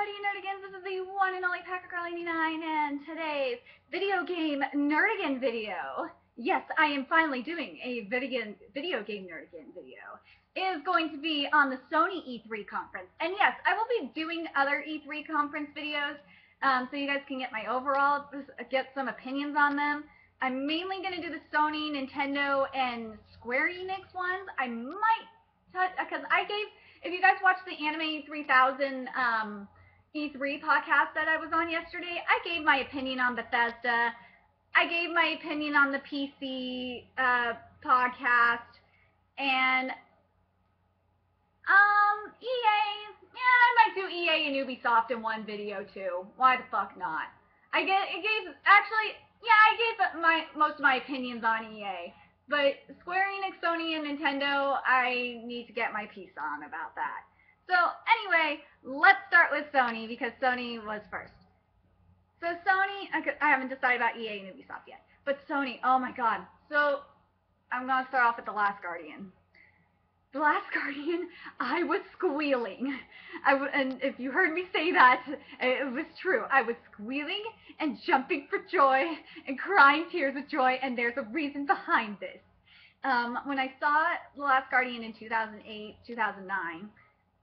everybody, Nerdigans. This is the one and only Packer Girl 89, and today's video game Nerdigan video, yes, I am finally doing a video game Nerdigan video, is going to be on the Sony E3 conference. And yes, I will be doing other E3 conference videos, so you guys can get my overall, get some opinions on them. I'm mainly going to do the Sony, Nintendo, and Square Enix ones. I might touch, because if you guys watched the Anime 3000 E3 podcast that I was on yesterday, I gave my opinion on Bethesda. I gave my opinion on the PC podcast. And EA, yeah, I might do EA and Ubisoft in one video too. Why the fuck not? I gave most of my opinions on EA. But Square Enix, Sony, and Nintendo, I need to get my piece on about that. So anyway, let's start with Sony, because Sony was first. So Sony, I haven't decided about EA and Ubisoft yet. But Sony, oh my god. So I'm going to start off with The Last Guardian. The Last Guardian, I was squealing. And if you heard me say that, it was true. I was squealing and jumping for joy and crying tears of joy, and there's a reason behind this. When I saw The Last Guardian in 2008, 2009,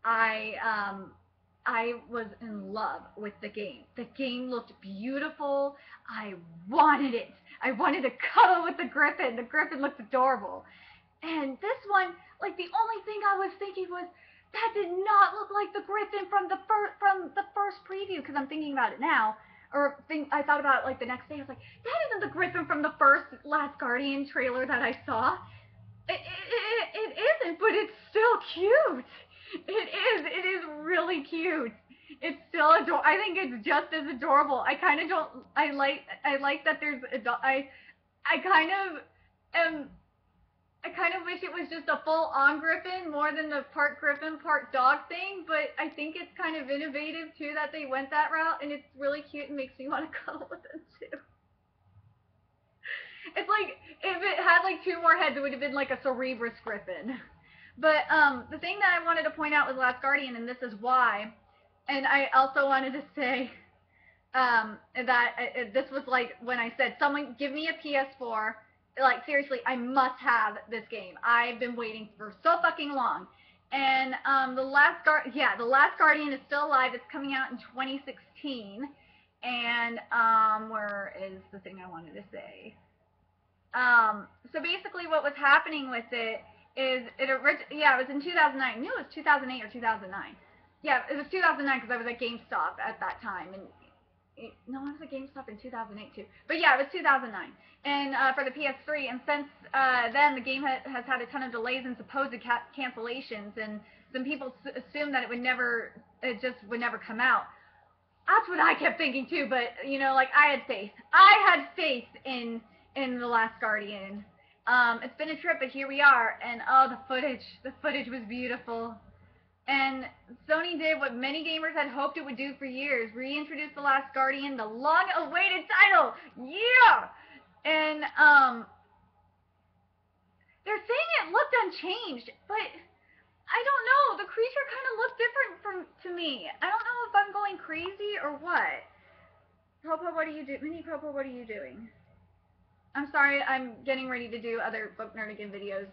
I was in love with the game. The game looked beautiful. I wanted it. I wanted to cuddle with the Griffin. The Griffin looked adorable. And this one, like, the only thing I was thinking was, that did not look like the Griffin from the first preview, because I'm thinking about it now. I thought about it, like, the next day. I was like, that isn't the Griffin from the first Last Guardian trailer that I saw. It isn't, but it's still cute. It is really cute. It's still adorable. I think it's just as adorable. I kind of don't, I like that there's, I kind of wish it was just a full-on Griffin more than the part Griffin, part dog thing, but I think it's kind of innovative, too, that they went that route, and it's really cute and makes me want to cuddle with it, too. It's like, if it had, like, 2 more heads, it would have been like a Cerebrus Griffin. But, the thing that I wanted to point out with Last Guardian, and this is why, and I also wanted to say, that this was like, when I said, someone give me a PS4, like, seriously, I must have this game. I've been waiting for so fucking long. And, The Last Guardian is still alive. It's coming out in 2016. And, where is the thing I wanted to say? So basically what was happening with it is, it was in 2009. I knew it was 2008 or 2009. Yeah, it was 2009 because I was at GameStop at that time. And no, I was at GameStop in 2008 too. But yeah, it was 2009. And for the PS3, and since then the game has had a ton of delays and supposed cancellations, and some people assumed that it just would never come out. That's what I kept thinking too, but you know, like, I had faith. I had faith in The Last Guardian. It's been a trip, but here we are, and oh, the footage was beautiful. And Sony did what many gamers had hoped it would do for years, reintroduce The Last Guardian, the long-awaited title! Yeah! And, they're saying it looked unchanged, but I don't know, the creature kind of looked different to me. I don't know if I'm going crazy or what. Popo, what are you doing? Mini Popo, what are you doing? I'm sorry, I'm getting ready to do other book Nerdigan videos,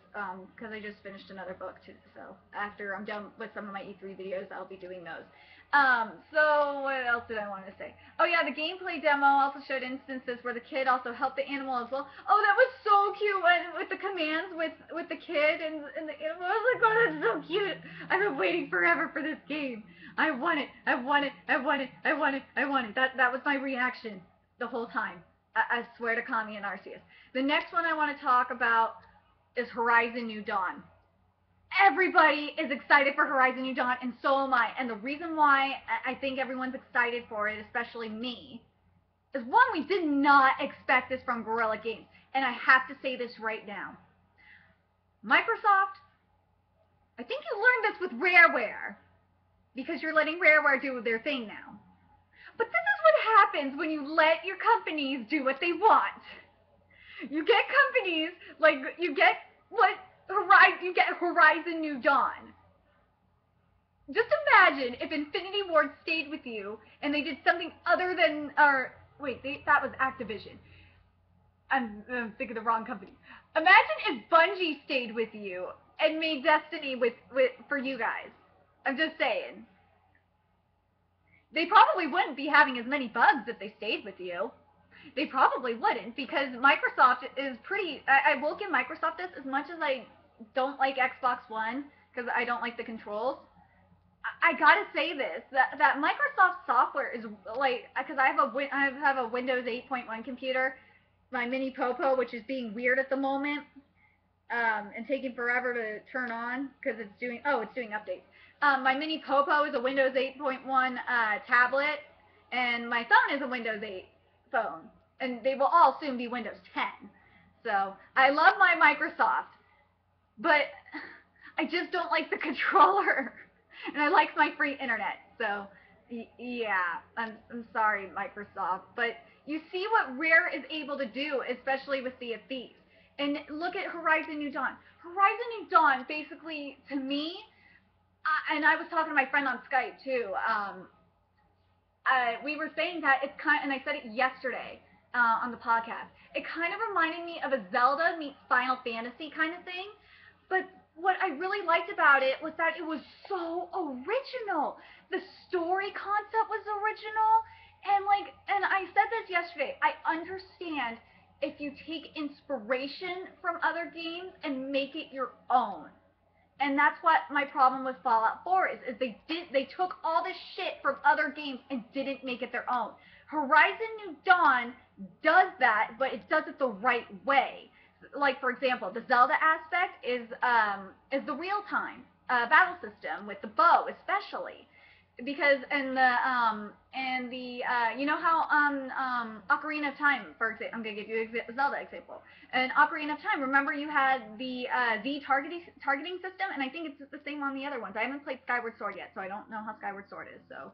because I just finished another book too, so after I'm done with some of my E3 videos, I'll be doing those. So what else did I want to say? Oh yeah, the gameplay demo also showed instances where the kid also helped the animal as well. Oh, that was so cute, with the commands with the kid and the animal. I was like, oh, that's so cute. I've been waiting forever for this game. I want it, I want it, I want it, I want it, I want it. That was my reaction the whole time. I swear to Kami and Arceus. The next one I want to talk about is Horizon New Dawn. Everybody is excited for Horizon New Dawn, and so am I. And the reason why I think everyone's excited for it, especially me, is one, we did not expect this from Guerrilla Games. And I have to say this right now. Microsoft, I think you learned this with Rareware, because you're letting Rareware do their thing now. But this is what happens when you let your companies do what they want. You get companies, like, you get Horizon New Dawn. just imagine if Infinity Ward stayed with you and they did something other than, or wait, that was Activision. I'm thinking of the wrong company. Imagine if Bungie stayed with you and made Destiny with for you guys. I'm just saying. They probably wouldn't be having as many bugs if they stayed with you. They probably wouldn't, because Microsoft is pretty. I will give Microsoft this, as much as I don't like Xbox One because I don't like the controls. I gotta say this, that Microsoft software is like, because I have a Windows 8.1 computer, my mini Popo, which is being weird at the moment, and taking forever to turn on because it's doing updates. My mini Popo is a Windows 8.1 tablet, and my phone is a Windows 8 phone, and they will all soon be Windows 10. So I love my Microsoft, but I just don't like the controller, and I like my free internet. So yeah, I'm sorry, Microsoft, but you see what Rare is able to do, especially with Sea of Thieves. And look at Horizon New Dawn. Horizon New Dawn, basically, to me, and I was talking to my friend on Skype too. We were saying that it's kind, and I said it yesterday on the podcast. It kind of reminded me of a Zelda meets Final Fantasy kind of thing. But what I really liked about it was that it was so original. The story concept was original, and I said this yesterday. I understand if you take inspiration from other games and make it your own. And that's what my problem with Fallout 4 is they took all this shit from other games and didn't make it their own. Horizon New Dawn does that, but it does it the right way. Like, for example, the Zelda aspect is the real time battle system with the bow, especially. Because in the you know how Ocarina of Time, for example, I'm gonna give you a Zelda example. In Ocarina of Time, remember you had the Z targeting system, and I think it's the same on the other ones. I haven't played Skyward Sword yet, so I don't know how Skyward Sword is. So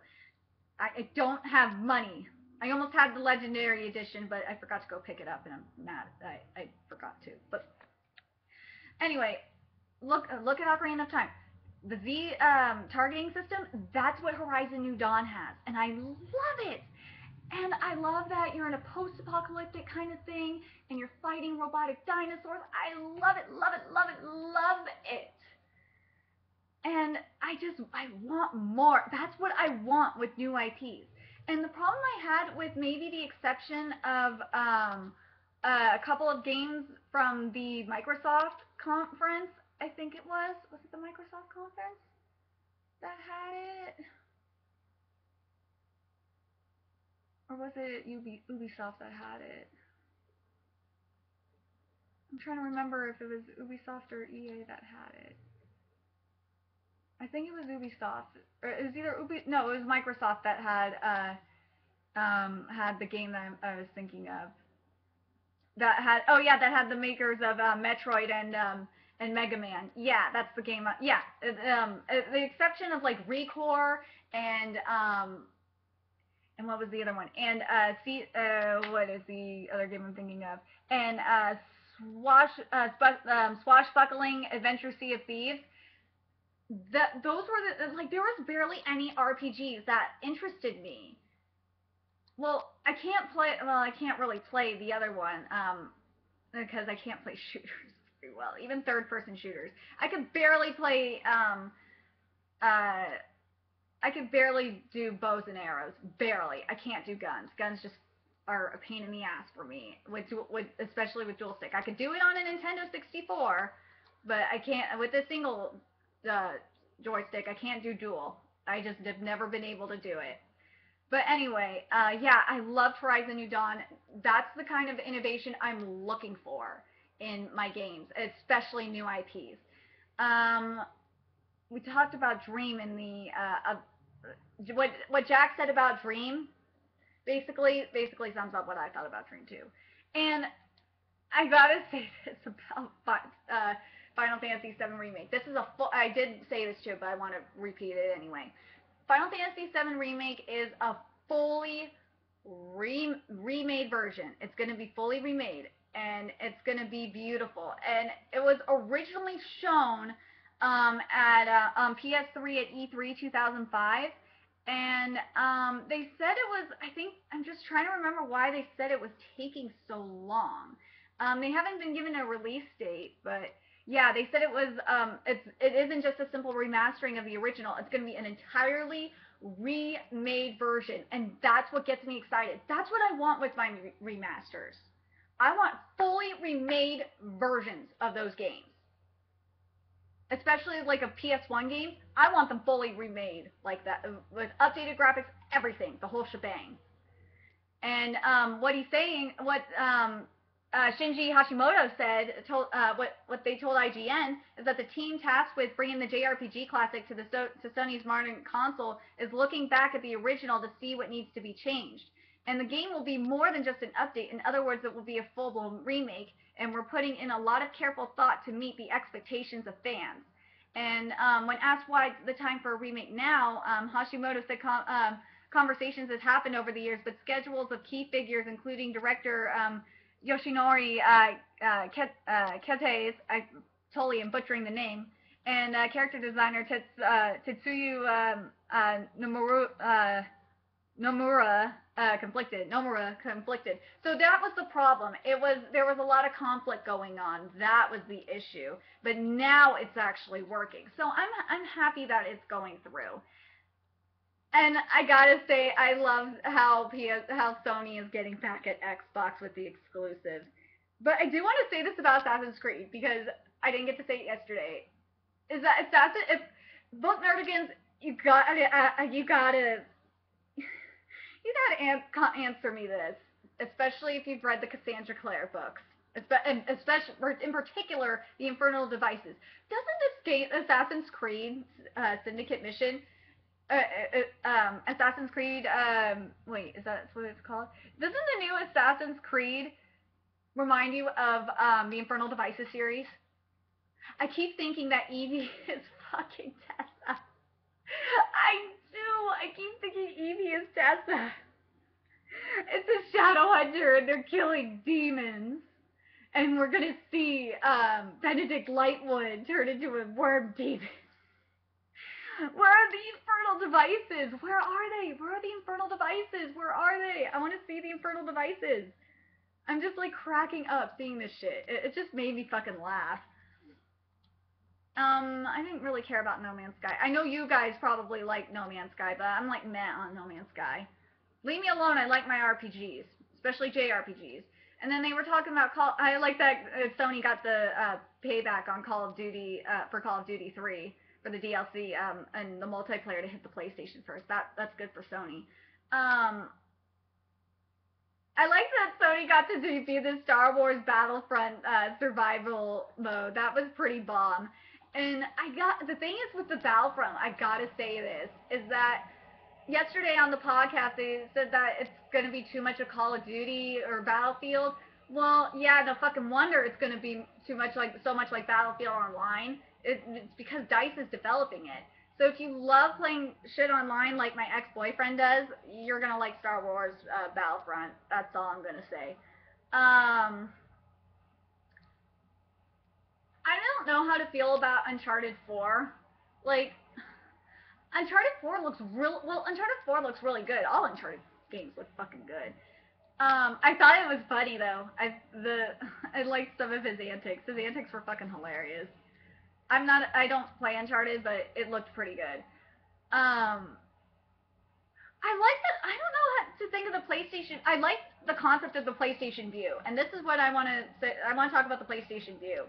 I don't have money. I almost had the Legendary Edition, but I forgot to go pick it up, and I'm mad. I forgot to. But anyway, look at Ocarina of Time. The Z targeting system, that's what Horizon New Dawn has, and I love it. And I love that you're in a post-apocalyptic kind of thing, and you're fighting robotic dinosaurs. I love it, love it, love it, love it. And I want more. That's what I want with new IPs. And the problem I had, with maybe the exception of a couple of games from the Microsoft conference, I think it was it the Microsoft conference that had it? Or was it Ubisoft that had it? I'm trying to remember if it was Ubisoft or EA that had it. I think it was Ubisoft. Or it was either no, it was Microsoft that had the game that I was thinking of. That had the makers of Metroid and Mega Man. Yeah, that's the game. Yeah, the exception of like Recore and what was the other one? And what is the other game I'm thinking of? And Swashbuckling Adventure Sea of Thieves. Those were there was barely any RPGs that interested me. Well, I can't really play the other one because I can't play shooters very well, even third-person shooters. I could barely play. I could barely do bows and arrows. Barely. I can't do guns. Guns just are a pain in the ass for me, especially with dual stick. I could do it on a Nintendo 64, but I can't with a single joystick. I can't do dual. I just have never been able to do it. But anyway, yeah, I loved Horizon New Dawn. That's the kind of innovation I'm looking for in my games, especially new IPs. We talked about Dream in the what Jack said about Dream. Basically sums up what I thought about Dream too. And I gotta say this about Final Fantasy VII Remake. This is I did say this too, but I want to repeat it anyway. Final Fantasy VII Remake is a fully remade version. It's going to be fully remade, and it's going to be beautiful. And it was originally shown at PS3 at E3 2005. And they said it was, I think, I'm just trying to remember why they said it was taking so long. They haven't been given a release date, but yeah, they said it was, it isn't just a simple remastering of the original. It's going to be an entirely remade version, and that's what gets me excited. That's what I want with my remasters. I want fully remade versions of those games. Especially like a PS1 game, I want them fully remade like that, with updated graphics, everything, the whole shebang. And what he's saying, what Shinji Hashimoto said, what they told IGN is that the team tasked with bringing the JRPG classic to Sony's modern console is looking back at the original to see what needs to be changed. And the game will be more than just an update. In other words, it will be a full-blown remake, and we're putting in a lot of careful thought to meet the expectations of fans. And when asked why the time for a remake now, Hashimoto said conversations has happened over the years, but schedules of key figures, including director Yoshinori Kete, I totally am butchering the name, and character designer Tetsuyu Nomura conflicted. So that was the problem. There was a lot of conflict going on. That was the issue. But now it's actually working. So I'm happy that it's going through. And I gotta say, I love how Sony is getting back at Xbox with the exclusives. But I do want to say this about Assassin's Creed, because I didn't get to say it yesterday. Is that if both Nerdigans, you gotta answer me this, especially if you've read the Cassandra Clare books, especially in particular the Infernal Devices. Doesn't this game, Assassin's Creed Syndicate Mission, Assassin's Creed, wait, is that what it's called? Doesn't the new Assassin's Creed remind you of the Infernal Devices series? I keep thinking that Evie is fucking Tessa. I do. I keep thinking Evie is Tessa. It's a shadow hunter, and they're killing demons. And we're gonna see Benedict Lightwood turn into a worm demon. Where are the Infernal Devices? Where are they? Where are the Infernal Devices? Where are they? I want to see the Infernal Devices. I'm just like cracking up seeing this shit. It just made me fucking laugh. I didn't really care about No Man's Sky. I know you guys probably like No Man's Sky, but I'm like meh on No Man's Sky. Leave me alone. I like my RPGs, especially JRPGs. And then they were talking about I like that Sony got the payback on Call of Duty for Call of Duty 3 for the DLC and the multiplayer to hit the PlayStation first. That's good for Sony. I like that Sony got to debut the Star Wars Battlefront survival mode. That was pretty bomb. And the thing is with the Battlefront, I gotta say this, is that yesterday on the podcast they said that it's gonna be too much of Call of Duty or Battlefield. Well, yeah, no fucking wonder it's gonna be so much like Battlefield Online. It's because DICE is developing it. So if you love playing shit online like my ex-boyfriend does, you're gonna like Star Wars Battlefront. That's all I'm gonna say. I don't know how to feel about Uncharted 4. Like, Uncharted 4 looks Uncharted 4 looks really good. All Uncharted games look fucking good. I thought it was funny though. I liked some of his antics. His antics were fucking hilarious. I don't play Uncharted, but it looked pretty good. I like that. I don't know how to think of the PlayStation. I like the concept of the PlayStation View, and this is what I want to say. I want to talk about the PlayStation View,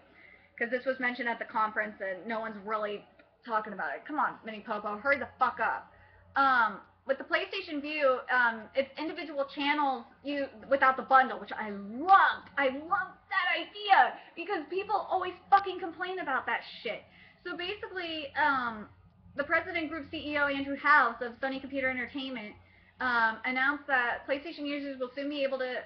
because this was mentioned at the conference, and no one's really talking about it. Come on, Mini Popo, hurry the fuck up. With the PlayStation View, it's individual channels without the bundle, which I loved. I loved that idea, because people always fucking complain about that shit. So basically, the President Group CEO Andrew House of Sony Computer Entertainment announced that PlayStation users will soon be able to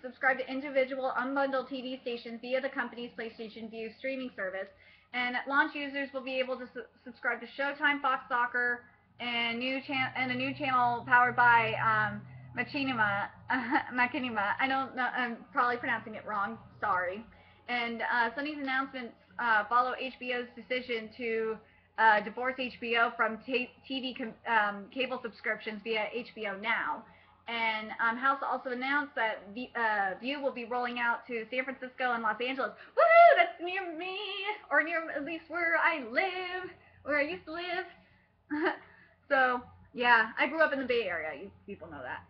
subscribe to individual unbundled TV stations via the company's PlayStation View streaming service. And at launch, users will be able to subscribe to Showtime, Fox Soccer, and a new channel powered by Machinima. I don't know. I'm probably pronouncing it wrong. Sorry. And Sony's announcements follow HBO's decision to divorce HBO from TV cable subscriptions via HBO Now. And House also announced that View will be rolling out to San Francisco and Los Angeles. Woohoo! That's near me, or near at least where I live, where I used to live. So yeah, I grew up in the Bay Area. You people know that.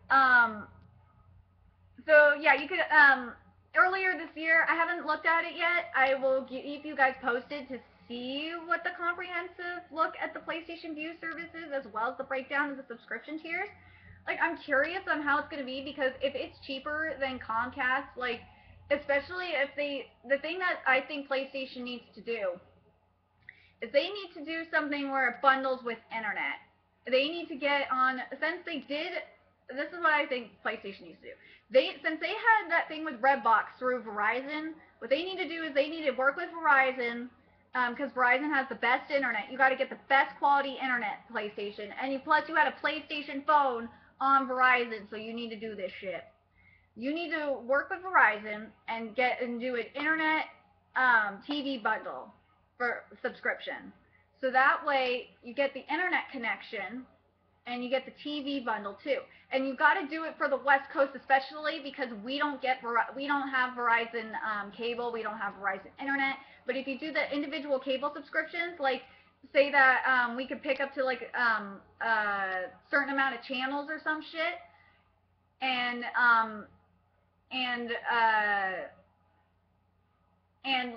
So yeah, you could earlier this year. I haven't looked at it yet. I will keep you guys posted to see what the comprehensive look at the PlayStation View services, as well as the breakdown of the subscription tiers. Like, I'm curious on how it's going to be, because if it's cheaper than Comcast, like, especially if the thing that I think PlayStation needs to do is they need to do something where it bundles with internet. They need to get on, since they did, this is what I think PlayStation needs to do. Since they had that thing with Redbox through Verizon, what they need to do is they need to work with Verizon, because Verizon has the best internet. You got to get the best quality internet, PlayStation, and plus you had a PlayStation phone on Verizon, so you need to do this shit. You need to work with Verizon and do an internet TV bundle for subscription. So that way you get the internet connection and you get the TV bundle too. And you got to do it for the West Coast, especially because we don't have Verizon cable, we don't have Verizon internet. But if you do the individual cable subscriptions, like say that we could pick up to like a certain amount of channels or some shit, and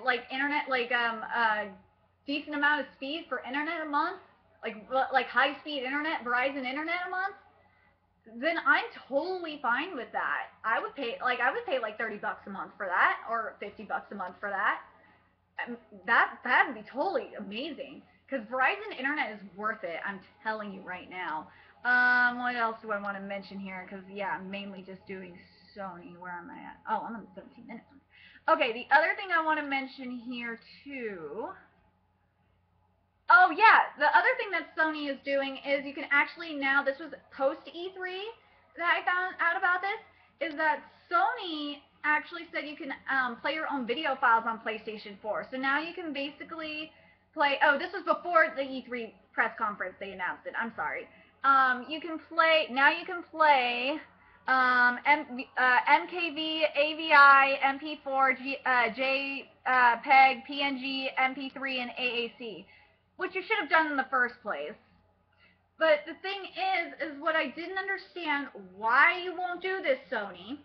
like internet, like a decent amount of speed for internet a month, like high speed internet, Verizon internet a month, then I'm totally fine with that. I would pay like $30 a month for that, or $50 a month for that. That'd be totally amazing, because Verizon internet is worth it. I'm telling you right now. What else do I want to mention here? Because yeah, I'm mainly just doing Sony. Where am I at? Oh, I'm on 17 minutes. Okay, the other thing I want to mention here too. Oh yeah, the other thing that Sony is doing is you can actually now, this was post E3 that I found out about this, is that Sony actually said you can play your own video files on PlayStation 4. So now you can basically play, oh, this was before the E3 press conference, they announced it, I'm sorry. You can play MKV, AVI, MP4, JPEG, PNG, MP3, and AAC, which you should have done in the first place. But the thing is what I didn't understand, why you won't do this, Sony.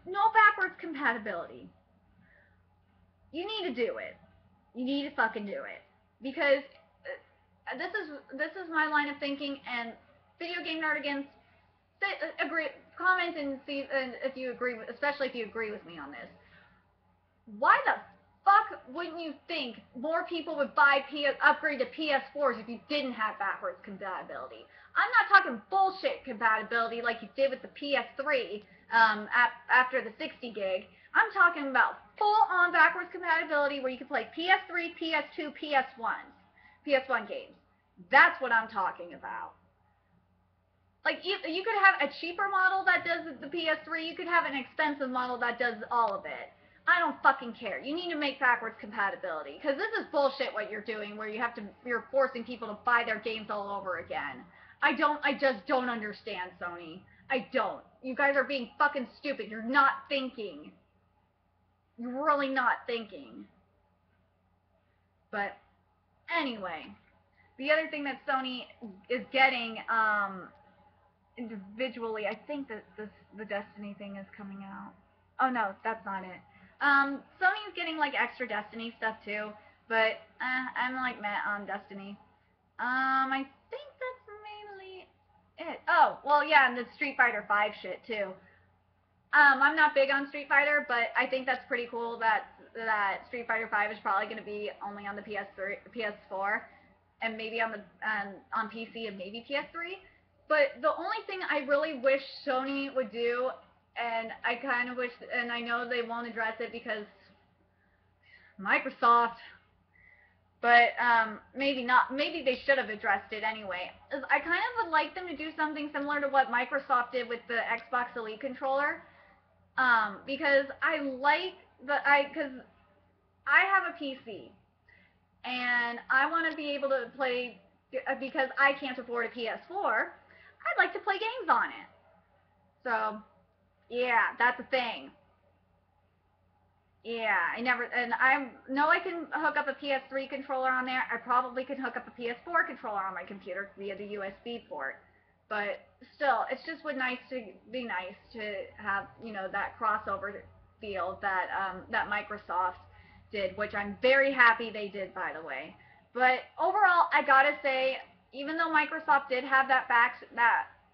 No backwards compatibility. You need to do it. You need to fucking do it. Because this is my line of thinking, and Video Game Nerdigans, agree, comment and see if you agree, especially if you agree with me on this. Why the fuck wouldn't you think more people would upgrade to PS4s if you didn't have backwards compatibility? I'm not talking bullshit compatibility like you did with the PS3 after the 60 gig. I'm talking about full-on backwards compatibility where you can play PS3, PS2, PS1 games. That's what I'm talking about. Like, you could have a cheaper model that does the PS3, you could have an expensive model that does all of it. I don't fucking care. You need to make backwards compatibility, because this is bullshit what you're doing, where you're forcing people to buy their games all over again. I just don't understand, Sony. I don't. You guys are being fucking stupid. You're not thinking. You're really not thinking. But anyway, the other thing that Sony is getting individually, I think that the Destiny thing is coming out. Oh no, that's not it. Sony's getting like extra Destiny stuff too, but I'm like meh on Destiny. I think that's mainly it. Oh, well yeah, and the Street Fighter 5 shit too. I'm not big on Street Fighter, but I think that's pretty cool that Street Fighter 5 is probably going to be only on the PS4, and maybe on PC and maybe PS3. But the only thing I really wish Sony would do, and I kind of wish, and I know they won't address it because Microsoft, but maybe not, maybe they should have addressed it anyway, is I kind of would like them to do something similar to what Microsoft did with the Xbox Elite controller, because I like because I have a PC, and I want to be able to play, because I can't afford a PS4, I'd like to play games on it. So, yeah, that's a thing. Yeah, I know I can hook up a PS3 controller on there. I probably can hook up a PS4 controller on my computer via the USB port. But still, it's just would nice to be nice to have, that crossover feel that that Microsoft did, which I'm very happy they did, by the way. But overall, I gotta say, even though Microsoft did have that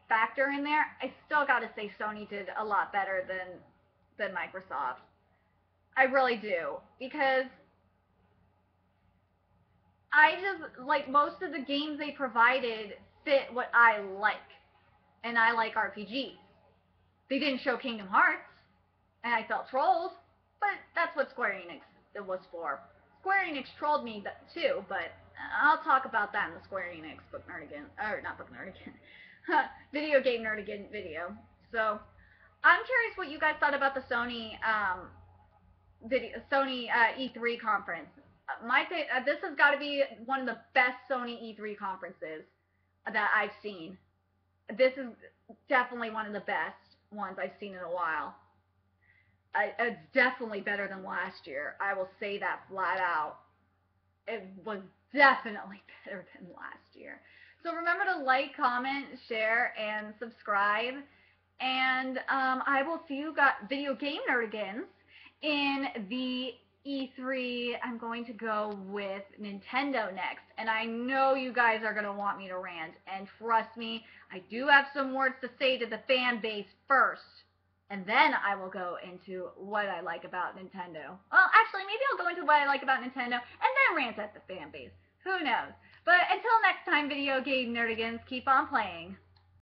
factor in there, I still gotta say Sony did a lot better than Microsoft. I really do, because I just like most of the games they provided fit what I like, and I like RPGs. They didn't show Kingdom Hearts, and I felt trolled, but that's what Square Enix it was for. Square Enix trolled me too, but I'll talk about that in the Square Enix Book Nerdigan, or not Book Nerdigan, Video Game Nerdigan video. So I'm curious what you guys thought about the Sony E3 conference. This has got to be one of the best Sony E3 conferences that I've seen. This is definitely one of the best ones I've seen in a while. It's definitely better than last year. I will say that flat out. It was definitely better than last year. So remember to like, comment, share, and subscribe. And I will see you Video Game Nerdigans in the E3. I'm going to go with Nintendo next. And I know you guys are going to want me to rant. And trust me, I do have some words to say to the fan base first. And then I will go into what I like about Nintendo. Well, actually, maybe I'll go into what I like about Nintendo and then rant at the fan base. Who knows? But until next time, Video Game Nerdigans, keep on playing.